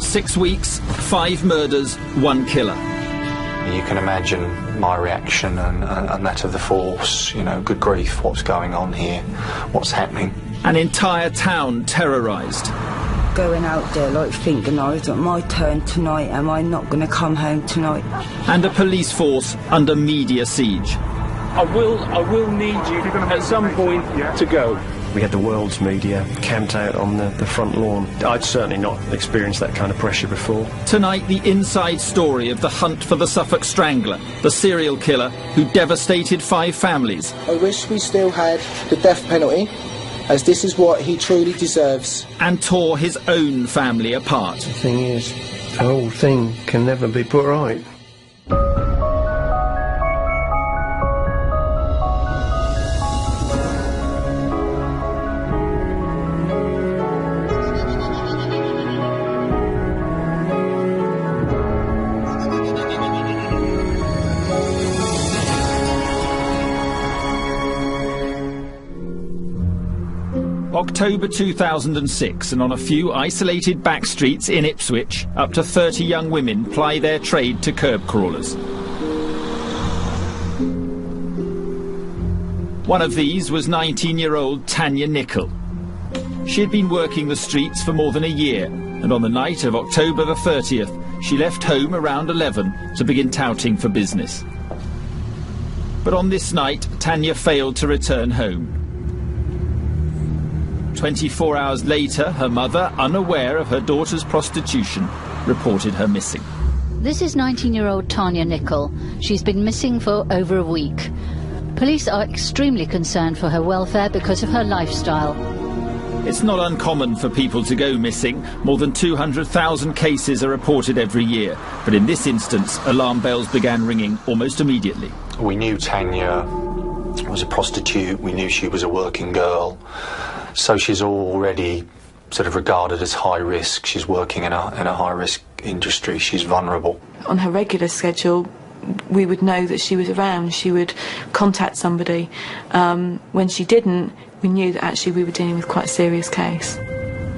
6 weeks, 5 murders, 1 killer. You can imagine my reaction and that of the force. You know, good grief, what's going on here? What's happening? An entire town terrorised. Going out there like thinking, oh, is it my turn tonight? Am I not going to come home tonight? And a police force under media siege. I will need you at some point to go. We had the world's media camped out on the front lawn. I'd certainly not experienced that kind of pressure before. Tonight, the inside story of the hunt for the Suffolk strangler, the serial killer who devastated 5 families. I wish we still had the death penalty, as this is what he truly deserves. And tore his own family apart. The thing is, the whole thing can never be put right. October 2006, and on a few isolated back streets in Ipswich, up to 30 young women ply their trade to curb crawlers. One of these was 19-year-old Tanya Nicol. She had been working the streets for more than a year, and on the night of October the 30th, she left home around 11 to begin touting for business. But on this night, Tanya failed to return home. 24 hours later, her mother, unaware of her daughter's prostitution, reported her missing. This is 19-year-old Tanya Nicol. She's been missing for over a week. Police are extremely concerned for her welfare because of her lifestyle. It's not uncommon for people to go missing. More than 200,000 cases are reported every year. But in this instance, alarm bells began ringing almost immediately. We knew Tanya was a prostitute. We knew she was a working girl. So she's already sort of regarded as high risk. She's working in a high risk industry. She's vulnerable. On her regular schedule, we would know that she was around. She would contact somebody. When she didn't, we knew that actually we were dealing with quite a serious case.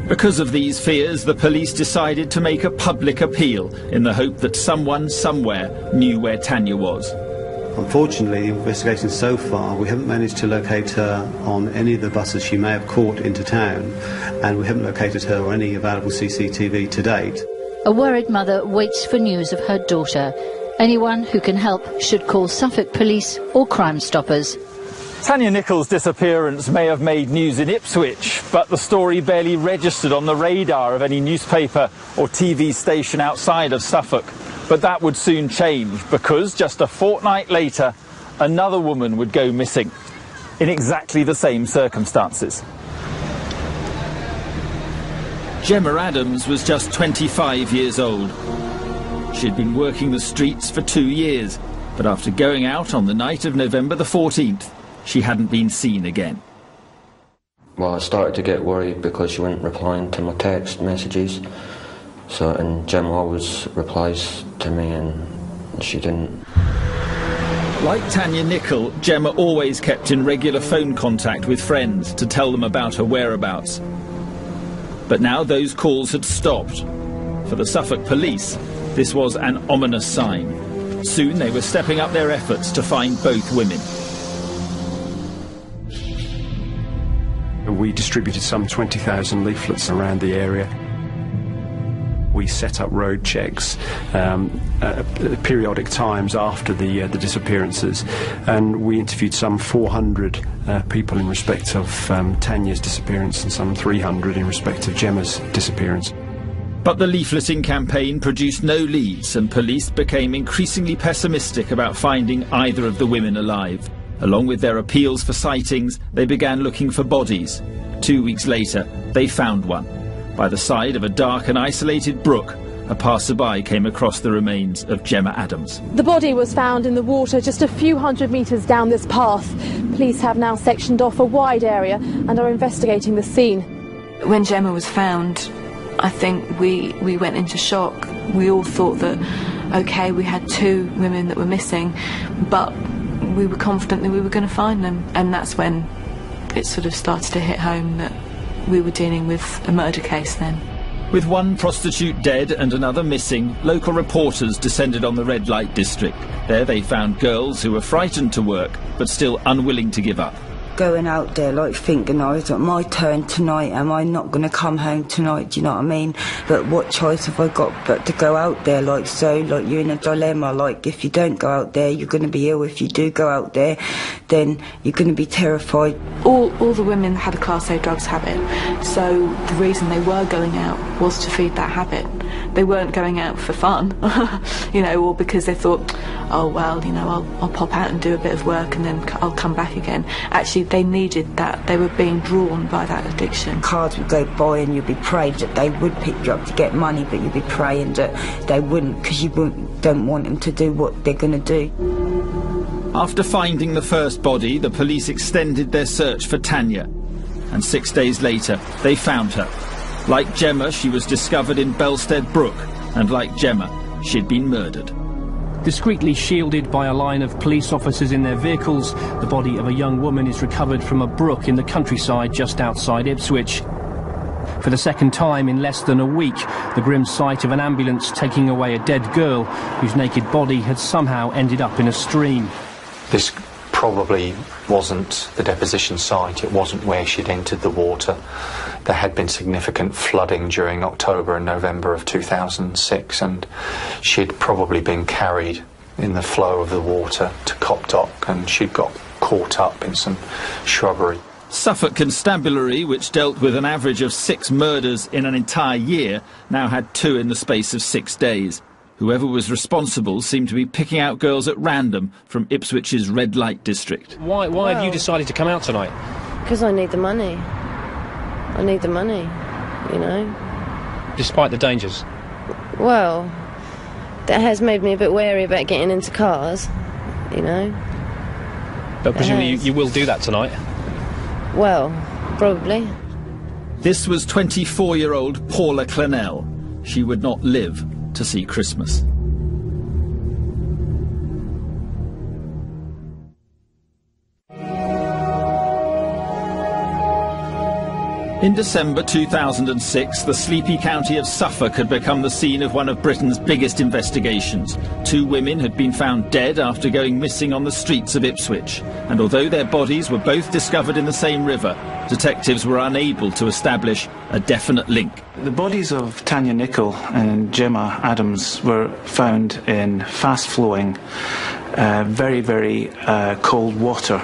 Because of these fears, the police decided to make a public appeal in the hope that someone somewhere knew where Tanya was. Unfortunately, the investigation so far, we haven't managed to locate her on any of the buses she may have caught into town, and we haven't located her on any available CCTV to date. A worried mother waits for news of her daughter. Anyone who can help should call Suffolk Police or Crime Stoppers. Tanya Nicol's disappearance may have made news in Ipswich, but the story barely registered on the radar of any newspaper or TV station outside of Suffolk. But that would soon change, because just a fortnight later, another woman would go missing, in exactly the same circumstances. Gemma Adams was just 25 years old. She'd been working the streets for 2 years, but after going out on the night of November the 14th, she hadn't been seen again. Well, I started to get worried because she wasn't replying to my text messages. And Gemma always replies to me, and she didn't. Like Tanya Nicol, Gemma always kept in regular phone contact with friends to tell them about her whereabouts. But now those calls had stopped. For the Suffolk police, this was an ominous sign. Soon they were stepping up their efforts to find both women. We distributed some 20,000 leaflets around the area. We set up road checks periodic times after the disappearances, and we interviewed some 400 people in respect of Tanya's disappearance and some 300 in respect of Gemma's disappearance. But the leafleting campaign produced no leads, and police became increasingly pessimistic about finding either of the women alive. Along with their appeals for sightings, they began looking for bodies. 2 weeks later, they found one. By the side of a dark and isolated brook, a passerby came across the remains of Gemma Adams. The body was found in the water just a few hundred metres down this path. Police have now sectioned off a wide area and are investigating the scene. When Gemma was found, I think we went into shock. We all thought that, OK, we had 2 women that were missing, but we were confident that we were going to find them. And that's when it sort of started to hit home that we were dealing with a murder case then. With one prostitute dead and another missing, local reporters descended on the red light district. There they found girls who were frightened to work, but still unwilling to give up. Going out there like thinking, oh, it's not my turn tonight, am I not going to come home tonight, do you know what I mean? But what choice have I got but to go out there, like you're in a dilemma, like if you don't go out there you're going to be ill, if you do go out there then you're going to be terrified. All the women had a Class A drugs habit, so the reason they were going out was to feed that habit. They weren't going out for fun, you know, or because they thought, oh well, you know, I'll pop out and do a bit of work and then I'll come back again. Actually, they needed that. They were being drawn by that addiction. Cars would go by and you'd be praying that they would pick you up to get money, but you'd be praying that they wouldn't, because you don't want them to do what they're going to do. After finding the first body, the police extended their search for Tanya, and 6 days later they found her. Like Gemma, she was discovered in Belstead Brook, and like Gemma, she'd been murdered. Discreetly shielded by a line of police officers in their vehicles, the body of a young woman is recovered from a brook in the countryside just outside Ipswich. For the second time in less than a week, the grim sight of an ambulance taking away a dead girl whose naked body had somehow ended up in a stream. This probably wasn't the deposition site, it wasn't where she'd entered the water. There had been significant flooding during October and November of 2006, and she'd probably been carried in the flow of the water to Cop Dock, and she'd got caught up in some shrubbery. Suffolk Constabulary, which dealt with an average of 6 murders in an entire year, now had 2 in the space of 6 days. Whoever was responsible seemed to be picking out girls at random from Ipswich's red light district. Why have you decided to come out tonight? Because I need the money. I need the money, you know. Despite the dangers? Well, that has made me a bit wary about getting into cars, you know. But presumably you will do that tonight? Well, probably. This was 24-year-old Paula Clennell. She would not live to see Christmas. In December 2006, the sleepy county of Suffolk had become the scene of one of Britain's biggest investigations. 2 women had been found dead after going missing on the streets of Ipswich, and although their bodies were both discovered in the same river, detectives were unable to establish a definite link. The bodies of Tanya Nicholl and Gemma Adams were found in fast-flowing, very cold water.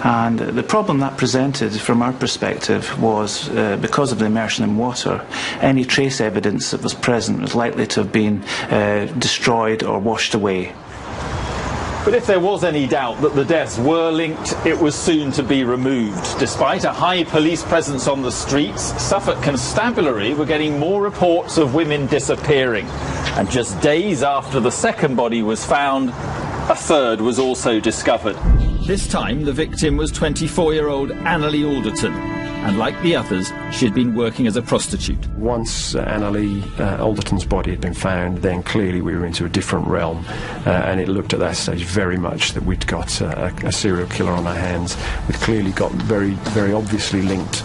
And the problem that presented from our perspective was because of the immersion in water, any trace evidence that was present was likely to have been destroyed or washed away. But if there was any doubt that the deaths were linked, it was soon to be removed. Despite a high police presence on the streets, Suffolk Constabulary were getting more reports of women disappearing. And just days after the second body was found, a third was also discovered. This time the victim was 24-year-old Annalie Alderton, and like the others, she had been working as a prostitute. Once Annalie Alderton's body had been found, then clearly we were into a different realm, and it looked at that stage very much that we'd got a serial killer on our hands. We'd clearly got very obviously linked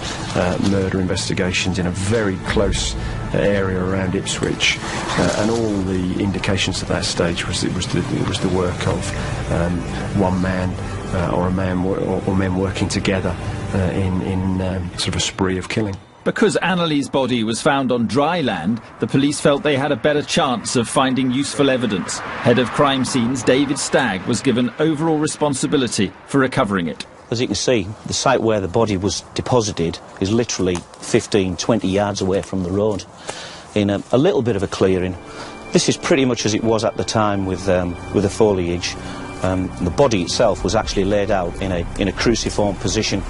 murder investigations in a very close area around Ipswich, and all the indications at that stage was it was the work of one man or men working together in sort of a spree of killing. Because Annalie's body was found on dry land, the police felt they had a better chance of finding useful evidence. Head of crime scenes David Stagg was given overall responsibility for recovering it. As you can see, the site where the body was deposited is literally 15-20 yards away from the road, in a little bit of a clearing. This is pretty much as it was at the time with the foliage. The body itself was actually laid out in a cruciform position,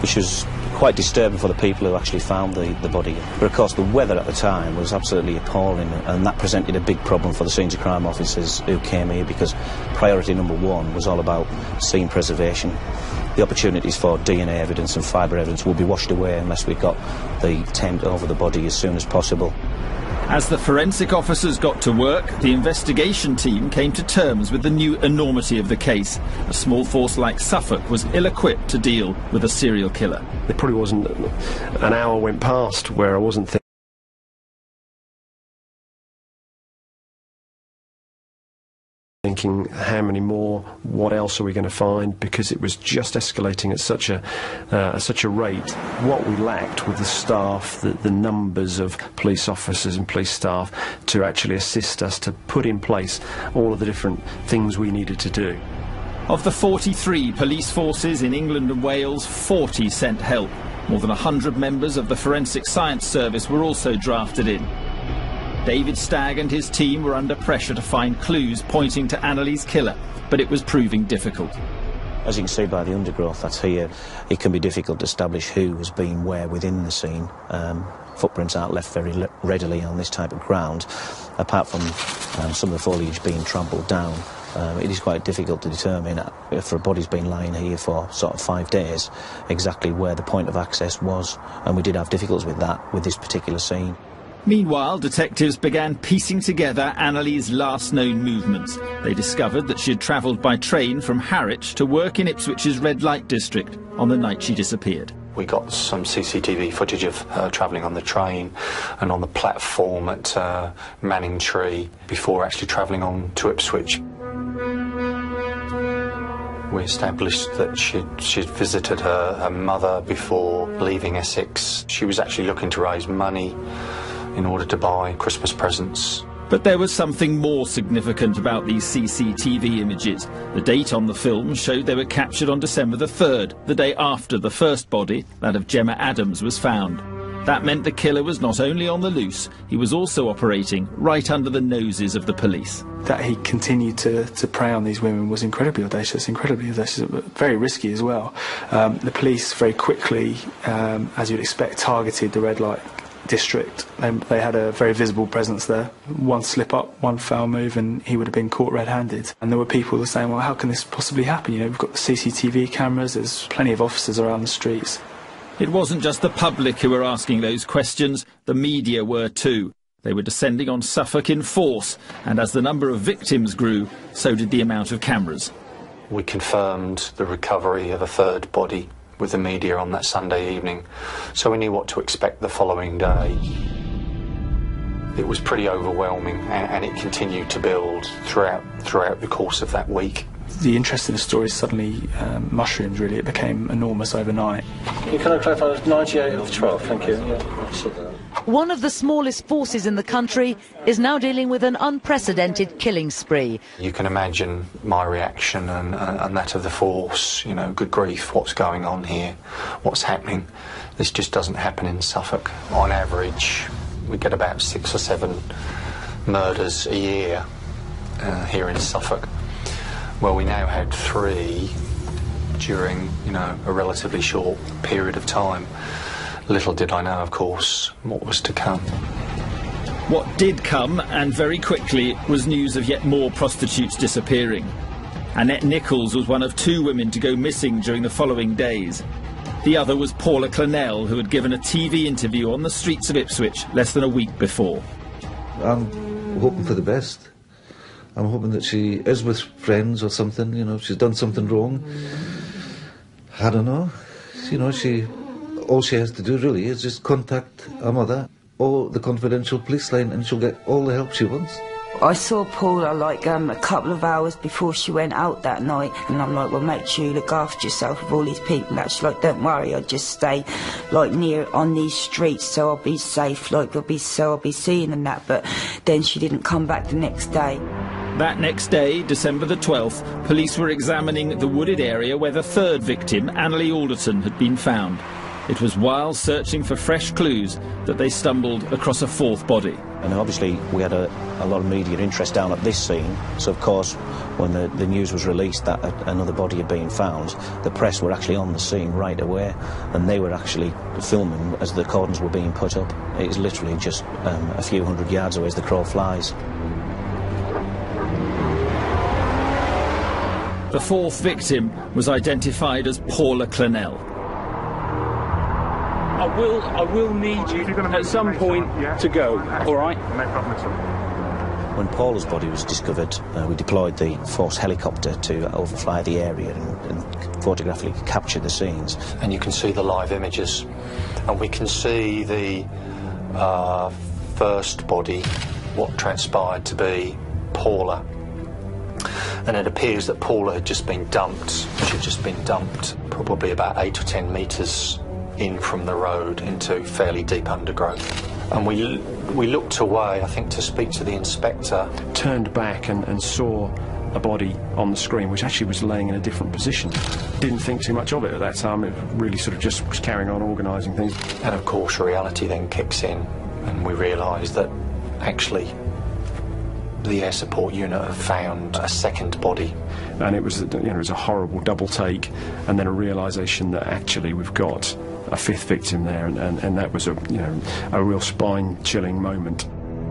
which was quite disturbing for the people who actually found the body. But of course the weather at the time was absolutely appalling, and that presented a big problem for the scenes of crime officers who came here, because priority number 1 was all about scene preservation. The opportunities for DNA evidence and fibre evidence will be washed away unless we've got the tent over the body as soon as possible. As the forensic officers got to work, the investigation team came to terms with the new enormity of the case. A small force like Suffolk was ill-equipped to deal with a serial killer. There probably wasn't an hour went past where I wasn't thinking thinking, how many more? What else are we going to find? Because it was just escalating at such a rate. What we lacked with the staff, the numbers of police officers and police staff to actually assist us to put in place all of the different things we needed to do. Of the 43 police forces in England and Wales, 40 sent help. More than 100 members of the Forensic Science Service were also drafted in. David Stagg and his team were under pressure to find clues pointing to Annalie's killer, but it was proving difficult. As you can see by the undergrowth that's here, it can be difficult to establish who has been where within the scene. Footprints aren't left very readily on this type of ground. Apart from some of the foliage being trampled down, it is quite difficult to determine, if a body's been lying here for sort of 5 days, exactly where the point of access was. And we did have difficulties with that, with this particular scene. Meanwhile, detectives began piecing together Annalie's last known movements. They discovered that she had travelled by train from Harwich to work in Ipswich's red light district on the night she disappeared. We got some CCTV footage of her travelling on the train and on the platform at Manningtree before actually travelling on to Ipswich. We established that she'd visited her mother before leaving Essex. She was actually looking to raise money in order to buy Christmas presents. But there was something more significant about these CCTV images. The date on the film showed they were captured on December the 3rd, the day after the first body, that of Gemma Adams, was found. That meant the killer was not only on the loose, he was also operating right under the noses of the police. That he continued to prey on these women was incredibly audacious, but very risky as well. The police very quickly, as you'd expect, targeted the red light district. They had a very visible presence there. One slip up, one foul move, and he would have been caught red-handed. And there were people who were saying, well, how can this possibly happen? You know, we've got the CCTV cameras, there's plenty of officers around the streets. It wasn't just the public who were asking those questions, the media were too. They were descending on Suffolk in force, and as the number of victims grew, so did the amount of cameras. We confirmed the recovery of a third body with the media on that Sunday evening, so we knew what to expect the following day. It was pretty overwhelming, and it continued to build throughout the course of that week. The interest in the story suddenly mushroomed, really. It became enormous overnight. Can I clarify, it was 98 of 12, thank you. One of the smallest forces in the country is now dealing with an unprecedented killing spree. You can imagine my reaction and that of the force. You know, good grief, what's going on here? What's happening? This just doesn't happen in Suffolk. On average, we get about 6 or 7 murders a year here in Suffolk. Well, we now had 3 during, a relatively short period of time. Little did I know, of course, what was to come. What did come, and very quickly, was news of yet more prostitutes disappearing. Annette Nichols was one of 2 women to go missing during the following days. The other was Paula Clennell, who had given a TV interview on the streets of Ipswich less than a week before. I'm hoping for the best. I'm hoping that she is with friends or something, if she's done something wrong. I don't know. All she has to do really is just contact her mother or the confidential police line, and she'll get all the help she wants. I saw Paula a couple of hours before she went out that night, and I'm like, well, make sure you look after yourself with all these people. And she's like, don't worry, I'll just stay near on these streets, so I'll be safe, I'll be seen and that. But then she didn't come back the next day. That next day, December the 12th, police were examining the wooded area where the third victim, Annalie Alderton, had been found. It was while searching for fresh clues that they stumbled across a 4th body. And obviously we had a lot of media interest down at this scene, so of course when the news was released that another body had been found, the press were actually on the scene right away, and they were actually filming as the cordons were being put up. It is literally just a few hundred yards away as the crow flies. The 4th victim was identified as Paula Clennell. I will need you at some point to go, all right? No problem at all. When Paula's body was discovered, we deployed the force helicopter to overfly the area and photographically capture the scenes. And you can see the live images, and we can see the first body, what transpired to be Paula. And it appears that Paula had just been dumped. She'd just been dumped probably about 8 or 10 metres in from the road into fairly deep undergrowth. And we looked away, I think, to speak to the inspector. Turned back and saw a body on the screen, which actually was laying in a different position. Didn't think too much of it at that time. It really sort of just was carrying on organising things. And of course reality then kicks in, and we realised that actually the air support unit have found a second body. And it was, you know, it was a horrible double take, and then a realisation that actually we've got a fifth victim there, and that was a real spine-chilling moment.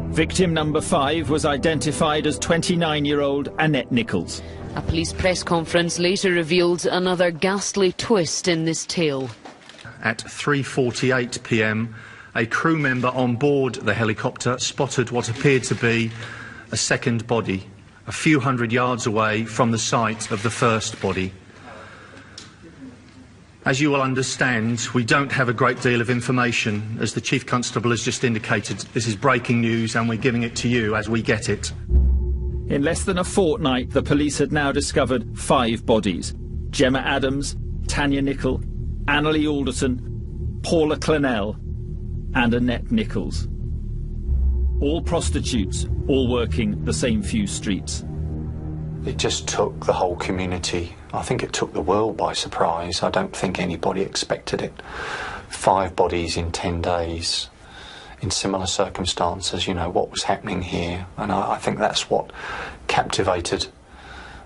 Victim number 5 was identified as 29-year-old Annette Nichols. A police press conference later revealed another ghastly twist in this tale. At 3:48 p.m, a crew member on board the helicopter spotted what appeared to be a second body, a few hundred yards away from the site of the first body. As you will understand, we don't have a great deal of information. As the Chief Constable has just indicated, this is breaking news and we're giving it to you as we get it. In less than a fortnight, the police had now discovered 5 bodies. Gemma Adams, Tanya Nichol, Annalie Alderton, Paula Clennell and Annette Nichols. All prostitutes, all working the same few streets. It just took the whole community, I think it took the world by surprise. I don't think anybody expected it. 5 bodies in 10 days, in similar circumstances, you know, what was happening here. And I think that's what captivated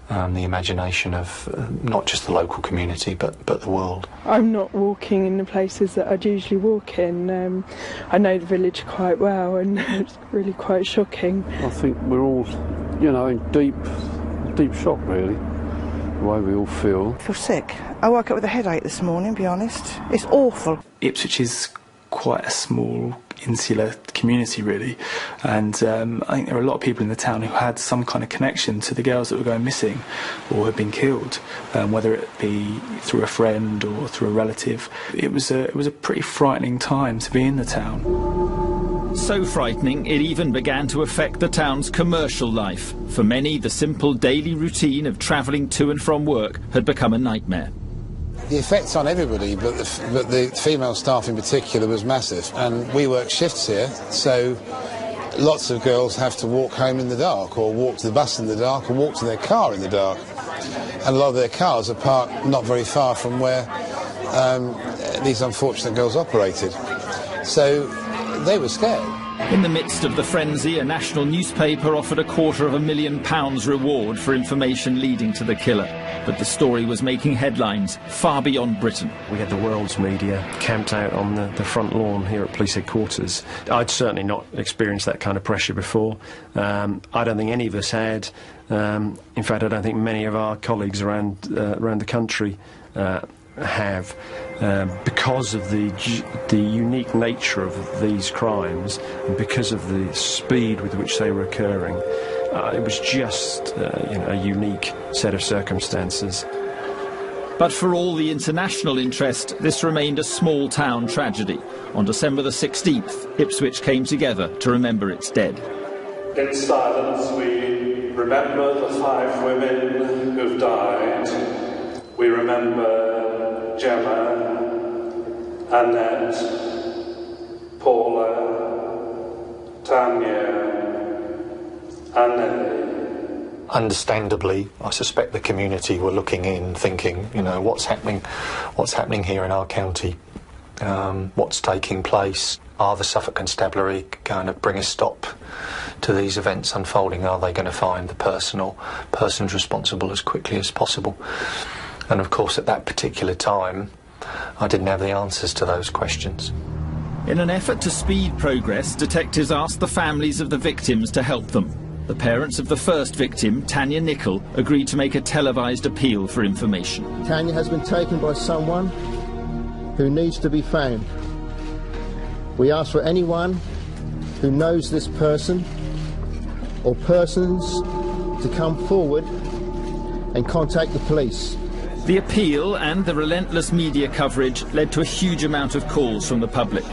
the imagination of not just the local community, but the world. I'm not walking in the places that I'd usually walk in. I know the village quite well, and it's really quite shocking. I think we're all, you know, in deep shock, really, the way we all feel. I feel sick. I woke up with a headache this morning, to be honest. It's awful. Ipswich is quite a small, insular community, really, and I think there are a lot of people in the town who had some kind of connection to the girls that were going missing or had been killed, whether it be through a friend or through a relative. It was a pretty frightening time to be in the town. So frightening, it even began to affect the town's commercial life. For many, the simple daily routine of travelling to and from work had become a nightmare. The effects on everybody, but the female staff in particular, was massive. And we work shifts here, so lots of girls have to walk home in the dark, or walk to the bus in the dark, or walk to their car in the dark. And a lot of their cars are parked not very far from where these unfortunate girls operated. So they were scared. In the midst of the frenzy, a national newspaper offered a £250,000 reward for information leading to the killer. But the story was making headlines far beyond Britain. We had the world's media camped out on the front lawn here at police headquarters. I'd certainly not experienced that kind of pressure before. I don't think any of us had. In fact, I don't think many of our colleagues around the country have, because of the unique nature of these crimes and because of the speed with which they were occurring. It was just a unique set of circumstances. But for all the international interest, this remained a small-town tragedy. On December the 16th, Ipswich came together to remember its dead. In silence, we remember the 5 women who've died. We remember Gemma, Annette, Paula, Tanya, and understandably, I suspect the community were looking in, thinking, you know, what's happening here in our county? What's taking place? Are the Suffolk Constabulary going to bring a stop to these events unfolding? Are they going to find the persons responsible as quickly as possible? And of course, at that particular time, I didn't have the answers to those questions. In an effort to speed progress, detectives asked the families of the victims to help them. The parents of the first victim, Tanya Nichol, agreed to make a televised appeal for information. Tanya has been taken by someone who needs to be found. We ask for anyone who knows this person or persons to come forward and contact the police. The appeal and the relentless media coverage led to a huge amount of calls from the public.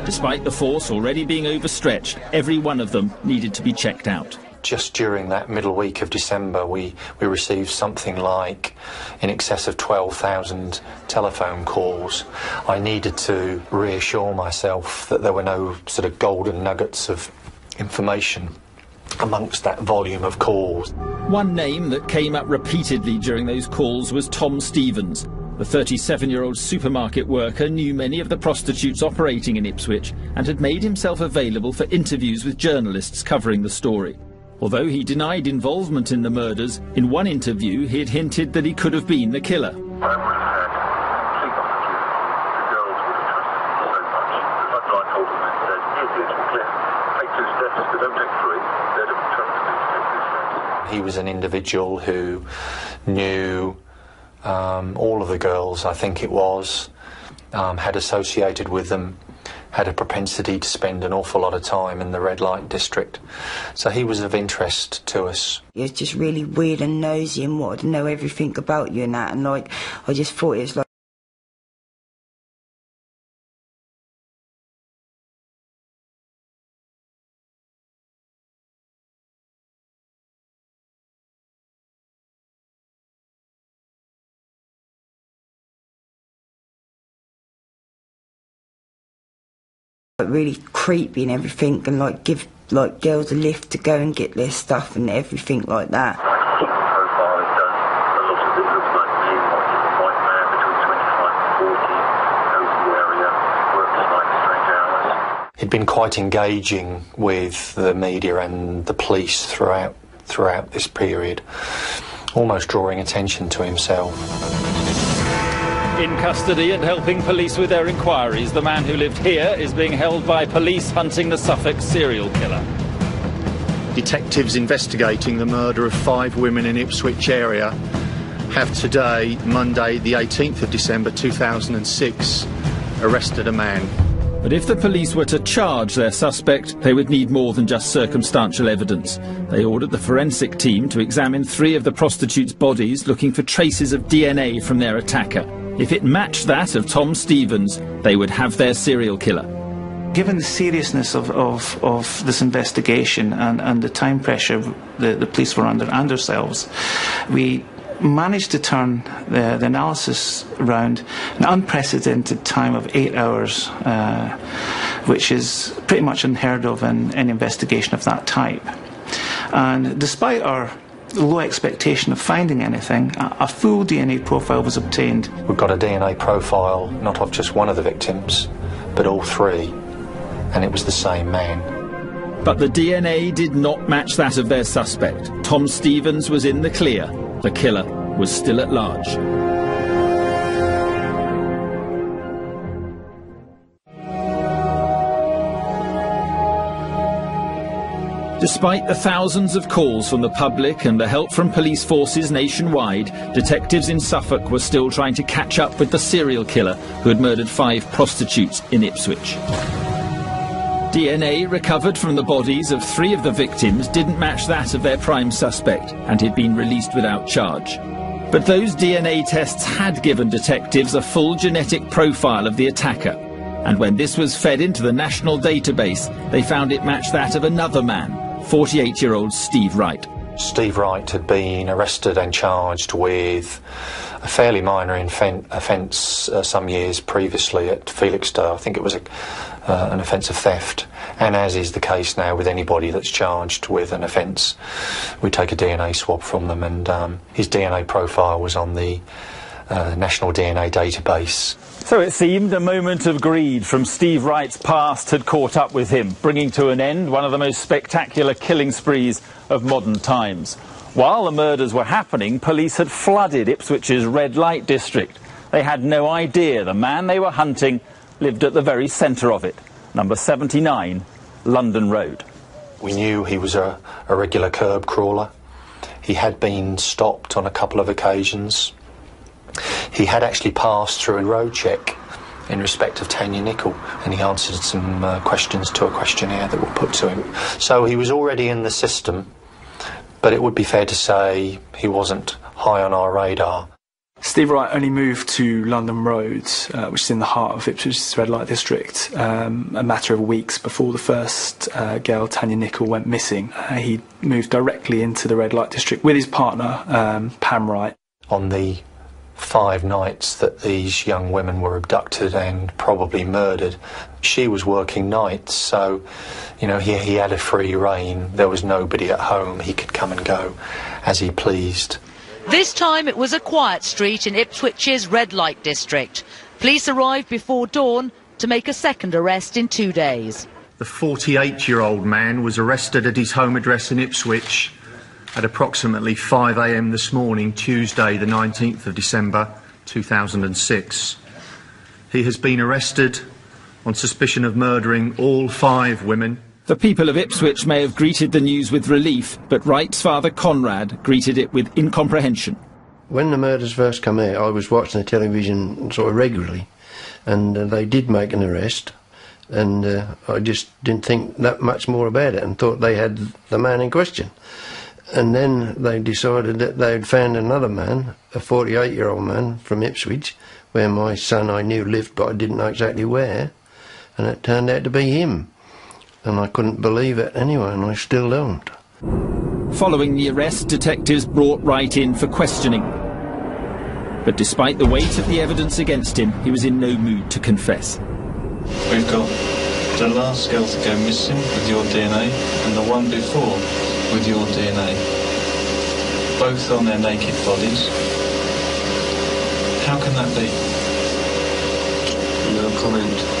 Despite the force already being overstretched, every one of them needed to be checked out. just during that middle week of December, we received something like in excess of 12,000 telephone calls. I needed to reassure myself that there were no sort of golden nuggets of information amongst that volume of calls. One name that came up repeatedly during those calls was Tom Stevens. The 37-year-old supermarket worker knew many of the prostitutes operating in Ipswich and had made himself available for interviews with journalists covering the story. Although he denied involvement in the murders, in one interview he had hinted that he could have been the killer. He was an individual who knew all of the girls, I think it was, had associated with them, had a propensity to spend an awful lot of time in the red light district. So he was of interest to us. He was just really weird and nosy and wanted to know everything about you and that, and like, I just thought it was like really creepy and everything, and like give like girls a lift to go and get their stuff and everything like that. He'd been quite engaging with the media and the police throughout this period, almost drawing attention to himself. In custody and helping police with their inquiries, the man who lived here is being held by police hunting the Suffolk serial killer. Detectives investigating the murder of 5 women in Ipswich area have today, Monday the 18th of December 2006, arrested a man. But if the police were to charge their suspect, they would need more than just circumstantial evidence. They ordered the forensic team to examine 3 of the prostitutes' bodies, looking for traces of DNA from their attacker. If it matched that of Tom Stevens, they would have their serial killer. Given the seriousness of this investigation and the time pressure the police were under and ourselves, we managed to turn the analysis around an unprecedented time of 8 hours, which is pretty much unheard of in an investigation of that type. And despite our low expectation of finding anything, a full DNA profile was obtained. We've got a DNA profile not of just one of the victims, but all 3, and it was the same man. But the DNA did not match that of their suspect. Tom Stevens was in the clear. The killer was still at large. Despite the thousands of calls from the public and the help from police forces nationwide, detectives in Suffolk were still trying to catch up with the serial killer who had murdered 5 prostitutes in Ipswich. DNA recovered from the bodies of 3 of the victims didn't match that of their prime suspect, and he'd been released without charge. But those DNA tests had given detectives a full genetic profile of the attacker, and when this was fed into the national database, they found it matched that of another man, 48-year-old Steve Wright. Steve Wright had been arrested and charged with a fairly minor offence some years previously at Felixstowe. I think it was an offence of theft. And as is the case now with anybody that's charged with an offence, we take a DNA swab from them, and his DNA profile was on the national DNA database. So it seemed a moment of greed from Steve Wright's past had caught up with him, bringing to an end one of the most spectacular killing sprees of modern times. While the murders were happening, police had flooded Ipswich's red light district. They had no idea the man they were hunting lived at the very centre of it, number 79, London Road. We knew he was a regular curb crawler. He had been stopped on a couple of occasions. He had actually passed through a road check in respect of Tanya Nicol, and he answered some questions to a questionnaire that were put to him. So he was already in the system, but it would be fair to say he wasn't high on our radar. Steve Wright only moved to London Road, which is in the heart of Ipswich's red light district, a matter of weeks before the first girl, Tanya Nicol, went missing. He moved directly into the red light district with his partner, Pam Wright. On the 5 nights that these young women were abducted and probably murdered, she was working nights, so, you know, he had a free rein. There was nobody at home. He could come and go as he pleased. This time it was a quiet street in Ipswich's red light district. Police arrived before dawn to make a second arrest in 2 days. The 48-year-old man was arrested at his home address in Ipswich at approximately 5 a.m. this morning, Tuesday the 19th of December 2006. He has been arrested on suspicion of murdering all 5 women. The people of Ipswich may have greeted the news with relief, but Wright's father Conrad greeted it with incomprehension. When the murders first come out, I was watching the television sort of regularly, and they did make an arrest, and I just didn't think that much more about it and thought they had the man in question. And then they decided that they had found another man, a 48-year-old man from Ipswich, where my son I knew lived, but I didn't know exactly where, and it turned out to be him. And I couldn't believe it anyway, and I still don't. Following the arrest, detectives brought Wright in for questioning. But despite the weight of the evidence against him, he was in no mood to confess. We've got the last girl to go missing with your DNA, and the one before with your DNA. Both on their naked bodies. How can that be? No comment.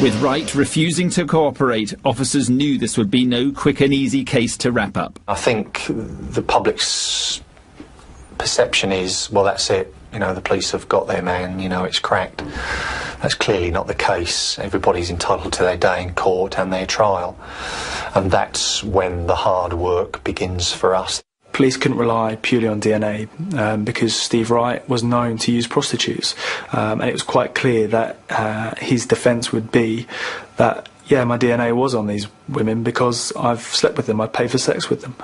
With Wright refusing to cooperate, officers knew this would be no quick and easy case to wrap up. I think the public's perception is, well, that's it. You know, the police have got their man, you know, it's cracked. That's clearly not the case. Everybody's entitled to their day in court and their trial. And that's when the hard work begins for us. Police couldn't rely purely on DNA because Steve Wright was known to use prostitutes, and it was quite clear that his defence would be that, yeah, my DNA was on these women because I've slept with them, I paid for sex with them.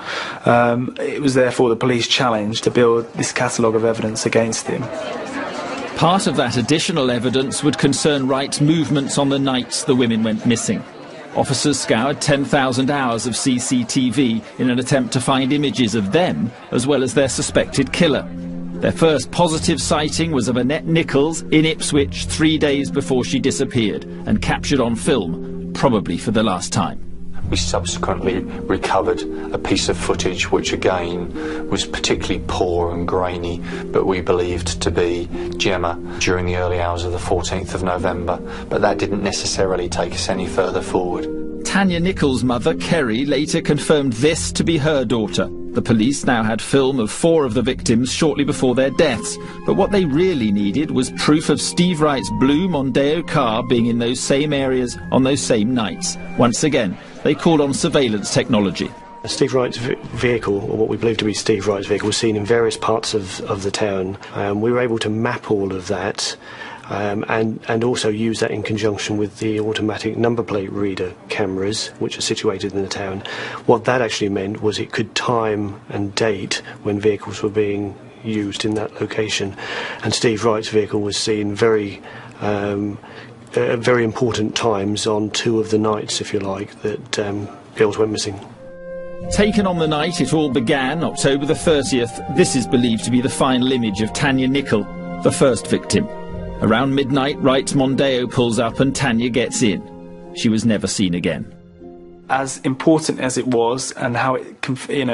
It was therefore the police challenge to build this catalogue of evidence against him. Part of that additional evidence would concern Wright's movements on the nights the women went missing. Officers scoured 10,000 hours of CCTV in an attempt to find images of them, as well as their suspected killer. Their first positive sighting was of Annette Nichols in Ipswich 3 days before she disappeared, and captured on film, probably for the last time. We subsequently recovered a piece of footage which again was particularly poor and grainy, but we believed to be Gemma during the early hours of the 14th of November, but that didn't necessarily take us any further forward. Tanya Nicol's mother, Kerry, later confirmed this to be her daughter. The police now had film of 4 of the victims shortly before their deaths, but what they really needed was proof of Steve Wright's blue Mondeo car being in those same areas on those same nights. Once again, they called on surveillance technology. Steve Wright's vehicle, or what we believe to be Steve Wright's vehicle, was seen in various parts of the town. We were able to map all of that and also use that in conjunction with the automatic number plate reader cameras which are situated in the town. What that actually meant was it could time and date when vehicles were being used in that location, and Steve Wright's vehicle was seen very important times on 2 of the nights, if you like, that girls went missing. Taken on the night it all began, October the 30th, this is believed to be the final image of Tanya Nicol, the first victim. Around midnight, Wright's Mondeo pulls up and Tanya gets in. She was never seen again. As important as it was, and how it, in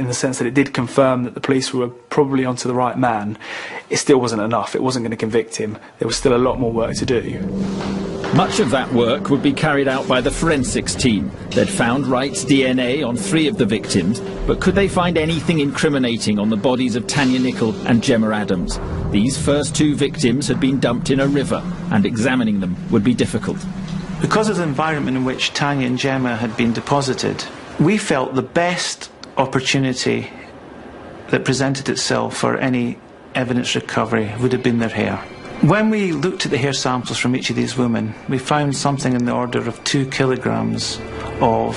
the sense that it did confirm that the police were probably onto the right man, it still wasn't enough. It wasn't going to convict him. There was still a lot more work to do. Much of that work would be carried out by the forensics team. They'd found Wright's DNA on 3 of the victims, but could they find anything incriminating on the bodies of Tanya Nicol and Gemma Adams? These first 2 victims had been dumped in a river, and examining them would be difficult. Because of the environment in which Tanya and Gemma had been deposited, we felt the best opportunity that presented itself for any evidence recovery would have been their hair. When we looked at the hair samples from each of these women, we found something in the order of 2 kilograms of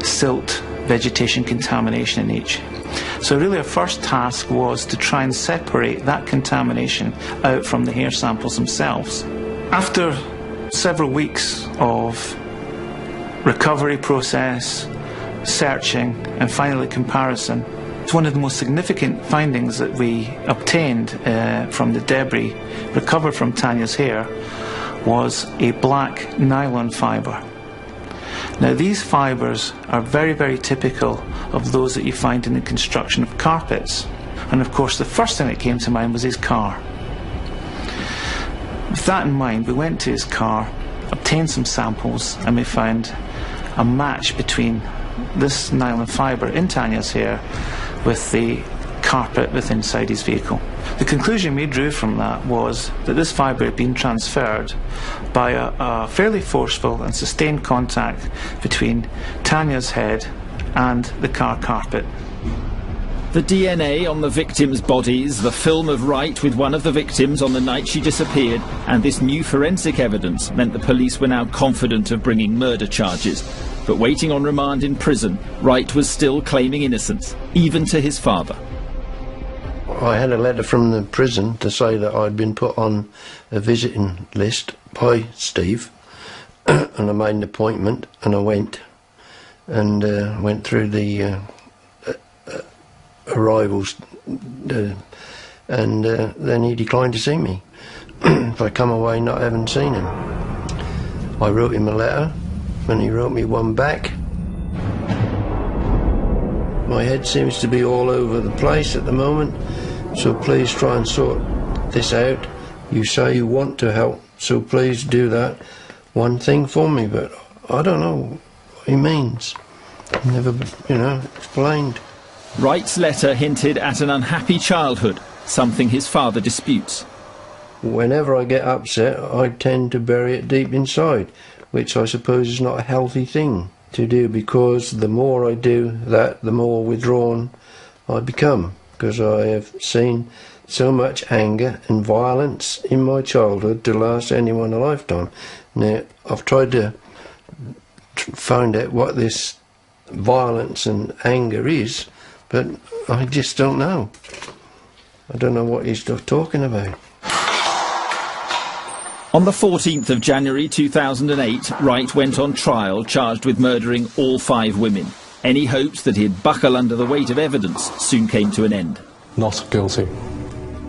silt vegetation contamination in each. So really our first task was to try and separate that contamination out from the hair samples themselves. After several weeks of recovery process, searching and finally comparison, it's one of the most significant findings that we obtained from the debris recovered from Tanya's hair was a black nylon fibre. Now these fibres are very, very typical of those that you find in the construction of carpets. And of course the first thing that came to mind was his car. With that in mind, we went to his car, obtained some samples, and we found a match between this nylon fibre in Tanya's hair with the carpet within inside his vehicle. The conclusion we drew from that was that this fibre had been transferred by a fairly forceful and sustained contact between Tanya's head and the car carpet. The DNA on the victims' bodies, the film of Wright with one of the victims on the night she disappeared, and this new forensic evidence meant the police were now confident of bringing murder charges. But waiting on remand in prison, Wright was still claiming innocence, even to his father. I had a letter from the prison to say that I'd been put on a visiting list by Steve, and I made an appointment, and I went through the arrivals, and then he declined to see me. If I come away not having seen him. I wrote him a letter, and he wrote me one back. My head seems to be all over the place at the moment, so please try and sort this out. You say you want to help, so please do that one thing for me, but I don't know what he means. Never, explained. Wright's letter hinted at an unhappy childhood, something his father disputes. Whenever I get upset, I tend to bury it deep inside, which I suppose is not a healthy thing to do, because the more I do that, the more withdrawn I become, because I have seen so much anger and violence in my childhood to last anyone a lifetime. Now, I've tried to find out what this violence and anger is, but I just don't know. I don't know what he's talking about. On the 14th of January 2008, Wright went on trial charged with murdering all 5 women. Any hopes that he'd buckle under the weight of evidence soon came to an end. Not guilty.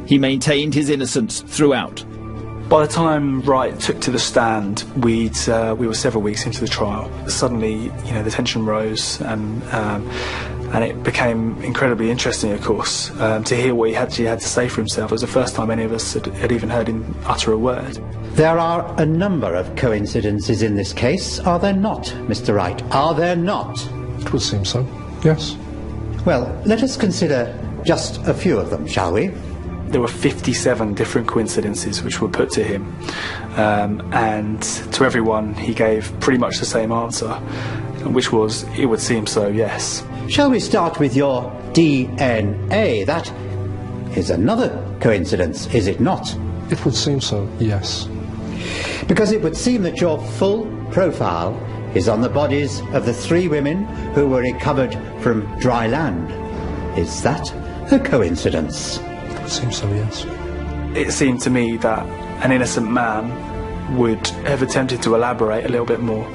He maintained his innocence throughout. By the time Wright took to the stand, we were several weeks into the trial. Suddenly, the tension rose, and it became incredibly interesting, of course, to hear what he actually had to say for himself. It was the first time any of us had even heard him utter a word. There are a number of coincidences in this case, are there not, Mr. Wright? Are there not? It would seem so, yes. Well, let us consider just a few of them, shall we? There were 57 different coincidences which were put to him, and to everyone he gave pretty much the same answer, which was, it would seem so, yes. Shall we start with your DNA? That is another coincidence, is it not? It would seem so, yes. Because it would seem that your full profile is on the bodies of the 3 women who were recovered from dry land. Is that a coincidence? It would seem so, yes. It seemed to me that an innocent man would have attempted to elaborate a little bit more.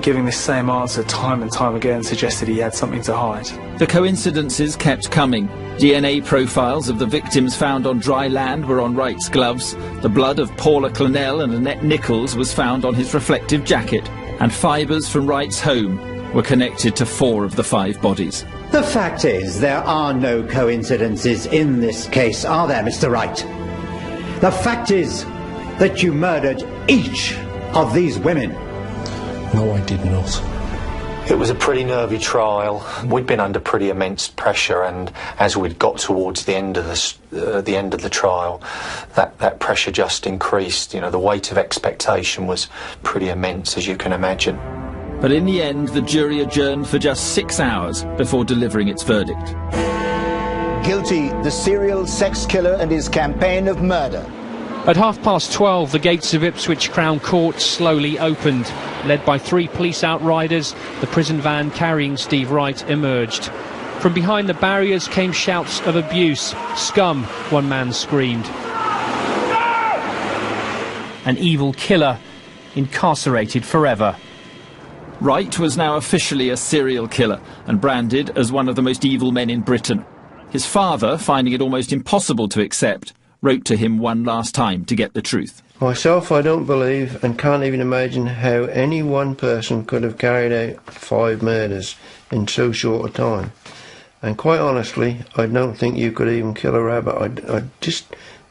Giving this same answer time and time again suggested he had something to hide. The coincidences kept coming. DNA profiles of the victims found on dry land were on Wright's gloves. The blood of Paula Clennell and Annette Nichols was found on his reflective jacket. And fibres from Wright's home were connected to 4 of the 5 bodies. The fact is, there are no coincidences in this case, are there, Mr. Wright? The fact is that you murdered each of these women. No, I did not. It was a pretty nervy trial. We'd been under pretty immense pressure, and as we'd got towards the end of the trial, that pressure just increased. The weight of expectation was pretty immense, as you can imagine. But in the end, the jury adjourned for just 6 hours before delivering its verdict. Guilty, the serial sex killer and his campaign of murder. At 12:30, the gates of Ipswich Crown Court slowly opened. Led by 3 police outriders, the prison van carrying Steve Wright emerged. From behind the barriers came shouts of abuse. "Scum," one man screamed. An evil killer, incarcerated forever. Wright was now officially a serial killer and branded as one of the most evil men in Britain. His father, finding it almost impossible to accept, wrote to him one last time to get the truth. Myself, I don't believe and can't even imagine how any one person could have carried out 5 murders in so short a time. And quite honestly, I don't think you could even kill a rabbit. I just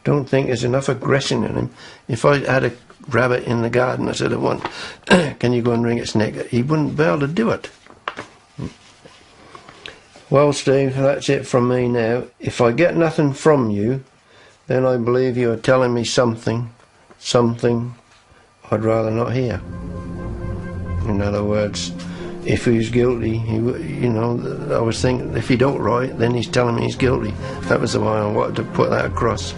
don't think there's enough aggression in him. If I had a rabbit in the garden, I said, can you go and wring its neck? He wouldn't be able to do it. Well, Steve, that's it from me now. If I get nothing from you, then I believe you are telling me something I'd rather not hear. In other words, if he's guilty, I was thinking, if he don't write, then he's telling me he's guilty. That was the way I wanted to put that across.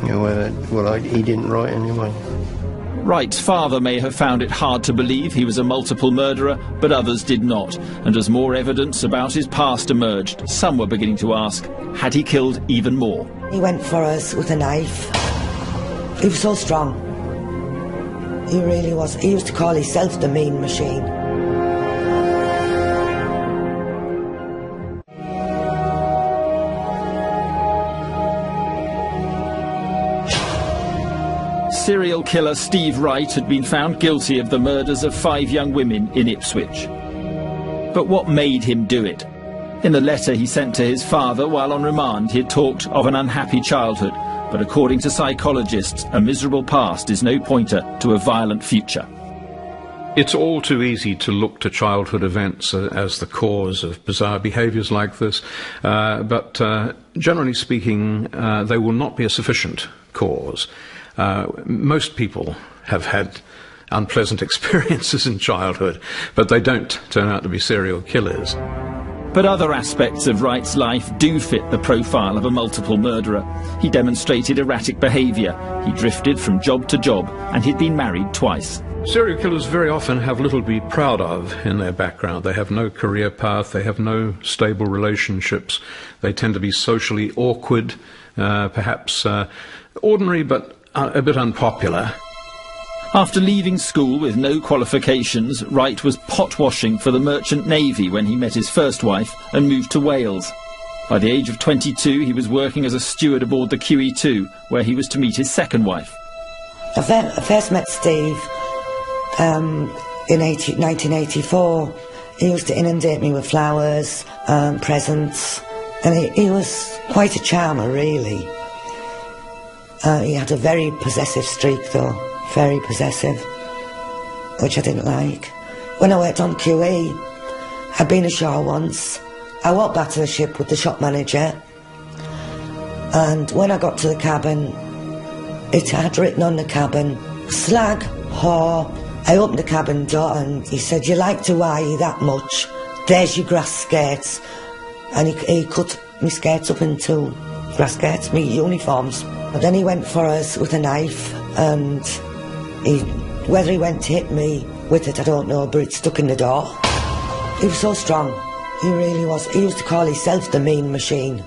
He didn't write anyway. Wright's father may have found it hard to believe he was a multiple murderer, but others did not. And as more evidence about his past emerged, some were beginning to ask, had he killed even more? He went for us with a knife. He was so strong. He really was. He used to call himself the mean machine. Serial killer Steve Wright had been found guilty of the murders of 5 young women in Ipswich. But what made him do it? In a letter he sent to his father while on remand, he had talked of an unhappy childhood, but according to psychologists, a miserable past is no pointer to a violent future. It's all too easy to look to childhood events as the cause of bizarre behaviours like this, but generally speaking, they will not be a sufficient cause. Most people have had unpleasant experiences in childhood, but they don't turn out to be serial killers. But other aspects of Wright's life do fit the profile of a multiple murderer. He demonstrated erratic behaviour, he drifted from job to job, and he'd been married twice. Serial killers very often have little to be proud of in their background. They have no career path, they have no stable relationships, they tend to be socially awkward, perhaps ordinary but a bit unpopular. After leaving school with no qualifications, Wright was pot washing for the Merchant Navy when he met his first wife and moved to Wales. By the age of 22, he was working as a steward aboard the QE2, where he was to meet his second wife. I first met Steve in 1984. He used to inundate me with flowers, presents, and he was quite a charmer, really. He had a very possessive streak, though. Very possessive, which I didn't like. When I worked on QE, I'd been ashore once. I walked back to the ship with the shop manager, and when I got to the cabin, it had written on the cabin, "Slag, whore." I opened the cabin door and he said, "You like to eye that much? There's your grass skirts." And he cut my skirts up into grass skirts, my uniforms. And then he went for us with a knife, and whether he went to hit me with it, I don't know, but it stuck in the door. He was so strong. He really was. He used to call himself the mean machine.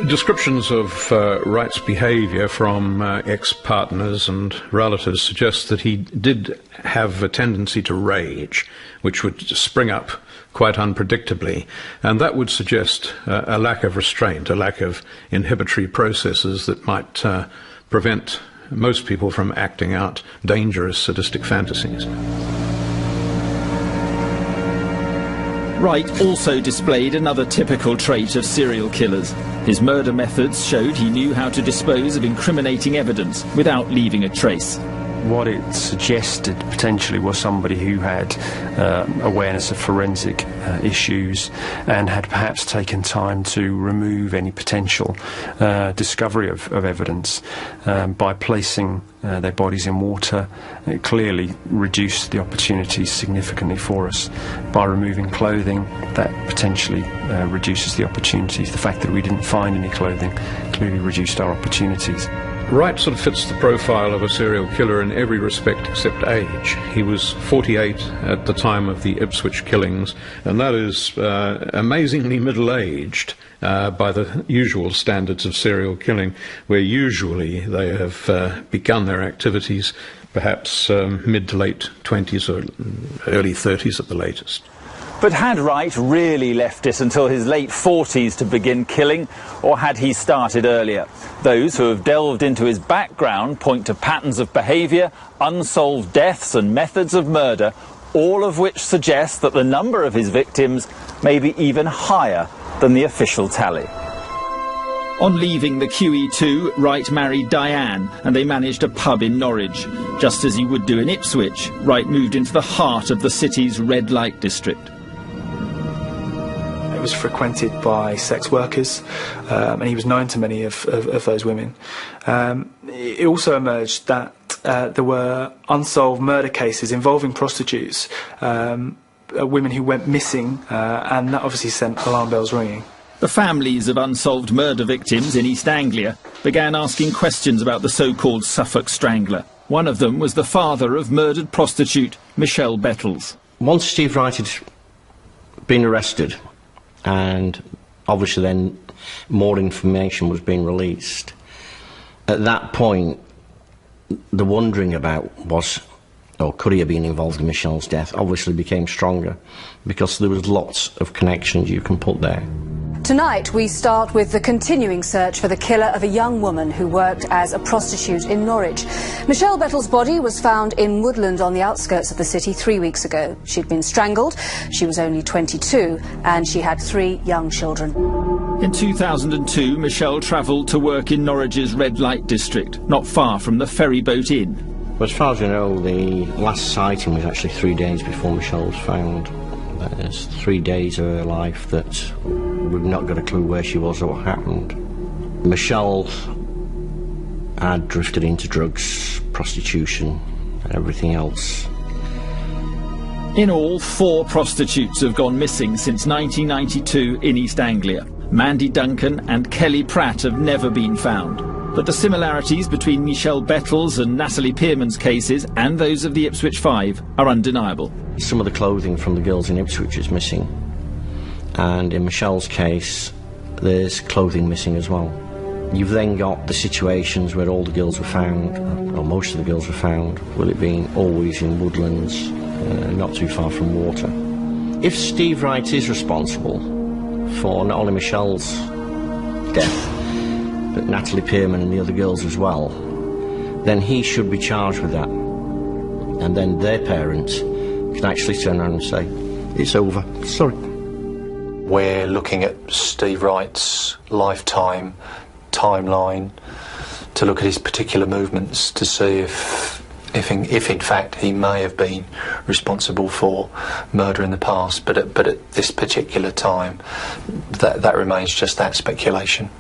Descriptions of Wright's behaviour from ex-partners and relatives suggest that he did have a tendency to rage, which would spring up quite unpredictably, and that would suggest a lack of restraint, a lack of inhibitory processes that might prevent most people from acting out dangerous sadistic fantasies. Wright also displayed another typical trait of serial killers. His murder methods showed he knew how to dispose of incriminating evidence without leaving a trace. What it suggested potentially was somebody who had awareness of forensic issues and had perhaps taken time to remove any potential discovery of evidence by placing their bodies in water. It clearly reduced the opportunities significantly for us. By removing clothing, that potentially reduces the opportunities. The fact that we didn't find any clothing clearly reduced our opportunities. Wright sort of fits the profile of a serial killer in every respect except age. He was 48 at the time of the Ipswich killings, and that is amazingly middle-aged by the usual standards of serial killing, where usually they have begun their activities perhaps mid to late 20s or early 30s at the latest. But had Wright really left it until his late 40s to begin killing, or had he started earlier? Those who have delved into his background point to patterns of behaviour, unsolved deaths and methods of murder, all of which suggest that the number of his victims may be even higher than the official tally. On leaving the QE2, Wright married Diane, and they managed a pub in Norwich. Just as he would do in Ipswich, Wright moved into the heart of the city's red light district. It was frequented by sex workers, and he was known to many of those women. It also emerged that there were unsolved murder cases involving prostitutes, women who went missing, and that obviously sent alarm bells ringing. The families of unsolved murder victims in East Anglia began asking questions about the so-called Suffolk strangler. One of them was the father of murdered prostitute Michelle Bettles. Once Steve Wright had been arrested, and obviously then more information was being released, at that point the wondering about was, or could he have been involved in Michelle's death, obviously became stronger, because there was lots of connections you can put there. Tonight we start with the continuing search for the killer of a young woman who worked as a prostitute in Norwich. Michelle Bettles' body was found in woodland on the outskirts of the city 3 weeks ago. She'd been strangled, she was only 22, and she had 3 young children. In 2002, Michelle travelled to work in Norwich's red light district, not far from the Ferryboat Inn. As far as I know, the last sighting was actually 3 days before Michelle was found. There's 3 days of her life that we've not got a clue where she was or what happened. Michelle had drifted into drugs, prostitution, and everything else. In all, 4 prostitutes have gone missing since 1992 in East Anglia. Mandy Duncan and Kelly Pratt have never been found. But the similarities between Michelle Bettles and Natalie Pearman's cases and those of the Ipswich Five are undeniable. Some of the clothing from the girls in Ipswich is missing, and in Michelle's case there's clothing missing as well. You've then got the situations where all the girls were found, or most of the girls were found, with it being always in woodlands, not too far from water. If Steve Wright is responsible for not only Michelle's death, but Natalie Pearman and the other girls as well, then he should be charged with that. And then their parents can actually turn around and say, it's over, sorry. We're looking at Steve Wright's lifetime timeline to look at his particular movements to see if in fact he may have been responsible for murder in the past, but at this particular time that remains just that, speculation.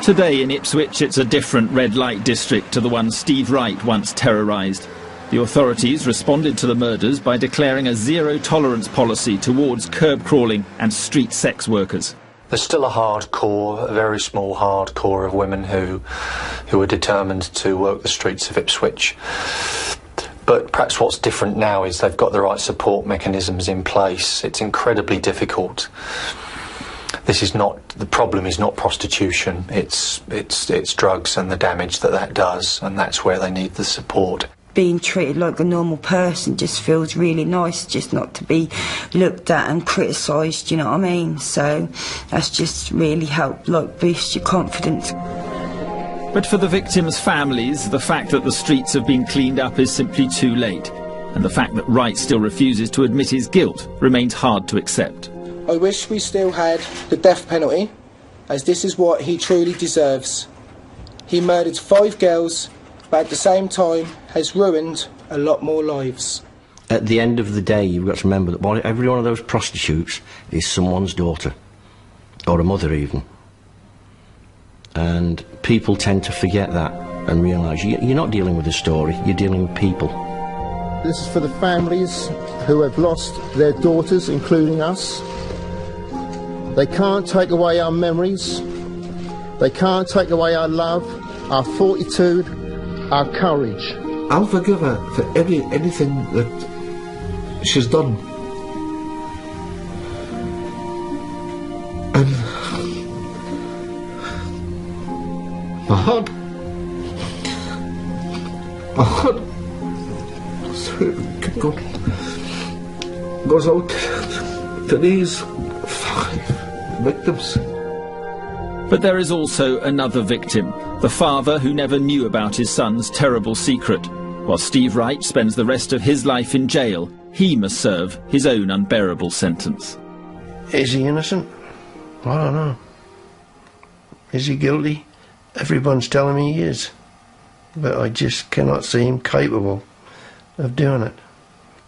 Today in Ipswich it's a different red light district to the one Steve Wright once terrorised. The authorities responded to the murders by declaring a zero-tolerance policy towards curb-crawling and street sex workers. There's still a very small hard core of women who are determined to work the streets of Ipswich. But perhaps what's different now is they've got the right support mechanisms in place. It's incredibly difficult. The problem is not prostitution, it's drugs and the damage that does, and that's where they need the support. Being treated like a normal person just feels really nice, just not to be looked at and criticised, you know what I mean? So that's just really helped, boost your confidence. But for the victims' families, the fact that the streets have been cleaned up is simply too late, and the fact that Wright still refuses to admit his guilt remains hard to accept. I wish we still had the death penalty, as this is what he truly deserves. He murdered 5 girls, but at the same time has ruined a lot more lives. At the end of the day, you've got to remember that every one of those prostitutes is someone's daughter, or a mother even. And people tend to forget that and realise you're not dealing with a story, you're dealing with people. This is for the families who have lost their daughters, including us. They can't take away our memories. They can't take away our love. our fortitude, our courage. I'll forgive her for anything that she's done. And my heart goes out to these 5 victims. But there is also another victim, the father who never knew about his son's terrible secret. While Steve Wright spends the rest of his life in jail, he must serve his own unbearable sentence. Is he innocent? I don't know. Is he guilty? Everyone's telling me he is. But I just cannot see him capable of doing it.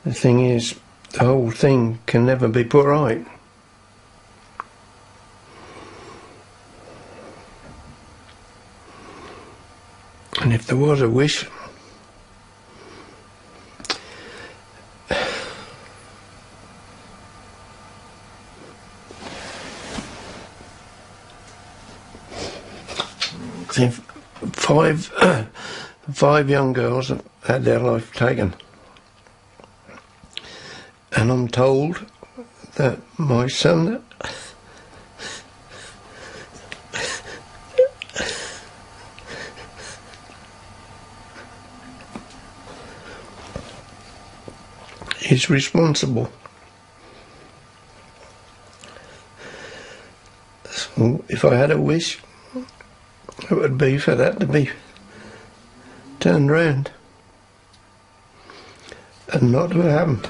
The thing is, the whole thing can never be put right. And if there was a wish, see, five young girls have had their life taken, and I'm told that my son is responsible. So if I had a wish, it would be for that to be turned round and not to have happened.